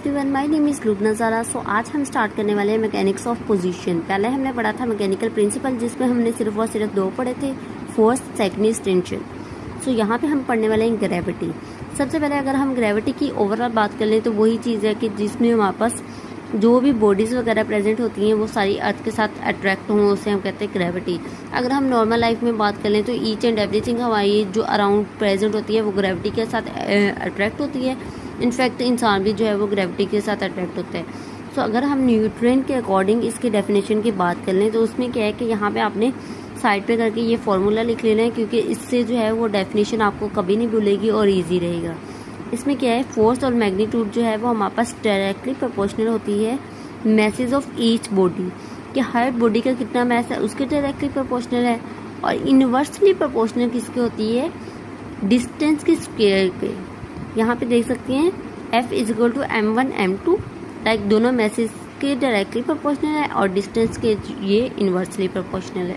Everyone, my name is Lubna Zara. So आज हम start करने वाले हैं मैकेनिक्स ऑफ पोजीशन। पहले हमने पढ़ा था मैकेनिकल प्रिंसिपल, जिसमें हमने सिर्फ और सिर्फ दो पढ़े थे, फोर्स, सेकेंड टेंशन। सो यहाँ पे हम पढ़ने वाले हैं ग्रेविटी। सबसे पहले अगर हम ग्रेविटी की ओवरऑल बात कर लें तो वही चीज़ है कि जिसमें हमारे पास जो भी बॉडीज़ वगैरह प्रेजेंट होती हैं वो सारी अर्थ के साथ अट्रैक्ट हों, उसे हम कहते हैं ग्रेविटी। अगर हम नॉर्मल लाइफ में बात कर लें तो ईच एंड एवरीथिंग हमारी जो अराउंड प्रेजेंट होती है वो ग्रेविटी के साथ अट्रैक्ट होती है। इनफैक्ट इंसान भी जो है वो ग्रेविटी के साथ अट्रैक्ट होता है। सो अगर हम न्यूटन के अकॉर्डिंग इसकी डेफिनेशन की बात कर लें तो उसमें क्या है कि यहाँ पे आपने साइड पे करके ये फॉर्मूला लिख लेना है, क्योंकि इससे जो है वो डेफिनेशन आपको कभी नहीं भूलेगी और ईजी रहेगा। इसमें क्या है, फोर्स और मैग्नीट्यूड जो है वो हमारे पास डायरेक्टली प्रोपोर्शनल होती है मैसेज ऑफ ईच बॉडी, कि हर बॉडी का कितना मैस है उसके डायरेक्टली प्रोपोर्शनल है। और इन्वर्सली प्रोपोर्शनल किसकी होती है, डिस्टेंस की स्क्वायर पे। यहाँ पे देख सकते हैं F is equal to M1 M2, like दोनों मैसेज के डायरेक्टली प्रोपोर्शनल है और डिस्टेंस के ये इन्वर्सली प्रोपोर्शनल है।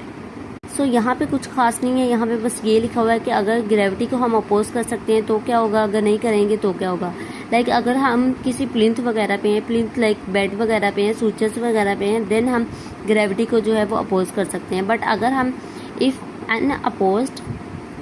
सो यहाँ पे कुछ खास नहीं है, यहाँ पे बस ये लिखा हुआ है कि अगर ग्रेविटी को हम अपोज कर सकते हैं तो क्या होगा, अगर नहीं करेंगे तो क्या होगा। लाइक अगर हम किसी प्लिंथ वगैरह पे हैं, प्लिंथ लाइक बेड वगैरह पे हैं, सूचर्स वगैरह पे हैं, देन हम ग्रेविटी को जो है वो अपोज कर सकते हैं। बट अगर हम if an opposed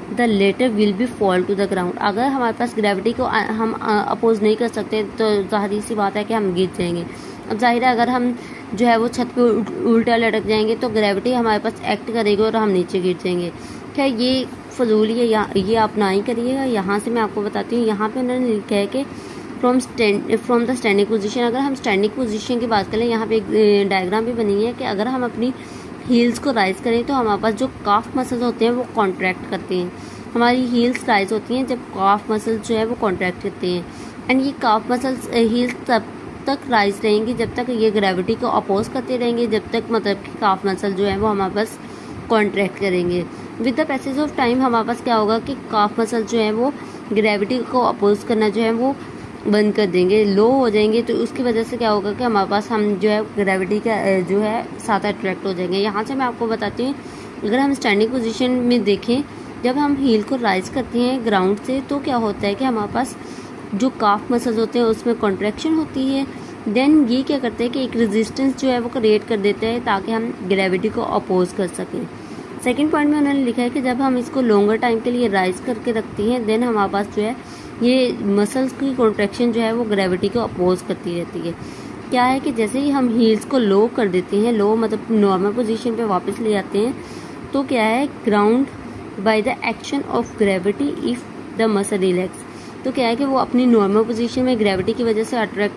the latter will be fall to the ground, अगर हमारे पास ग्रेविटी को हम अपोज नहीं कर सकते तो जाहिर सी बात है कि हम गिर जाएंगे। अब जाहिर है अगर हम जो है वो छत पे उल्टा लटक जाएंगे तो ग्रेविटी हमारे पास एक्ट करेगी और हम नीचे गिर जाएंगे। खैर ये फजूल है, ये आप ना ही करिएगा। यहाँ से मैं आपको बताती हूँ, यहाँ पे उन्होंने लिखा है कि फ्रॉम द स्टैंडिंग पोजीशन। अगर हम स्टैंडिंग पोजीशन की बात करें, यहाँ पे एक डायग्राम भी बनी है कि अगर हम अपनी हील्स को राइज करें तो हमारे पास जो काफ मसल्स होते हैं वो कॉन्ट्रैक्ट करते हैं। हमारी हील्स राइज होती हैं जब काफ मसल्स जो है वो कॉन्ट्रैक्ट करते हैं। एंड ये काफ मसल्स हील्स तब तक राइज रहेंगी जब तक ये ग्रेविटी को अपोज करते रहेंगे, जब तक मतलब कि काफ मसल जो है वो हमारे पास कॉन्ट्रैक्ट करेंगे। With the passage of time हमारे पास क्या होगा कि काफ मसल जो है वो ग्रेविटी को अपोज करना जो है वो बंद कर देंगे, लो हो जाएंगे। तो उसकी वजह से क्या होगा कि हमारे पास हम जो है ग्रेविटी का जो है साथ अट्रैक्ट हो जाएंगे। यहाँ से मैं आपको बताती हूँ, अगर हम स्टैंडिंग पोजीशन में देखें, जब हम हील को राइज करते हैं ग्राउंड से तो क्या होता है कि हमारे पास जो काफ मसल्स होते हैं उसमें कॉन्ट्रैक्शन होती है। देन ये क्या करते हैं कि एक रेजिस्टेंस जो है वो क्रिएट कर देते हैं ताकि हम ग्रेविटी को अपोज कर सकें। सेकंड पॉइंट में उन्होंने लिखा है कि जब हम इसको लॉन्गर टाइम के लिए राइज करके रखते हैं देन हमारे पास जो है ये मसल्स की कॉन्ट्रैक्शन जो है वो ग्रेविटी को अपोज करती रहती है। क्या है कि जैसे ही हम हील्स को लो कर देते हैं, लो मतलब नॉर्मल पोजीशन पे वापस ले आते हैं, तो क्या है, ground by the action of gravity if the muscle relax, तो क्या है कि वो अपनी नॉर्मल पोजीशन में ग्रेविटी की वजह से अट्रैक्ट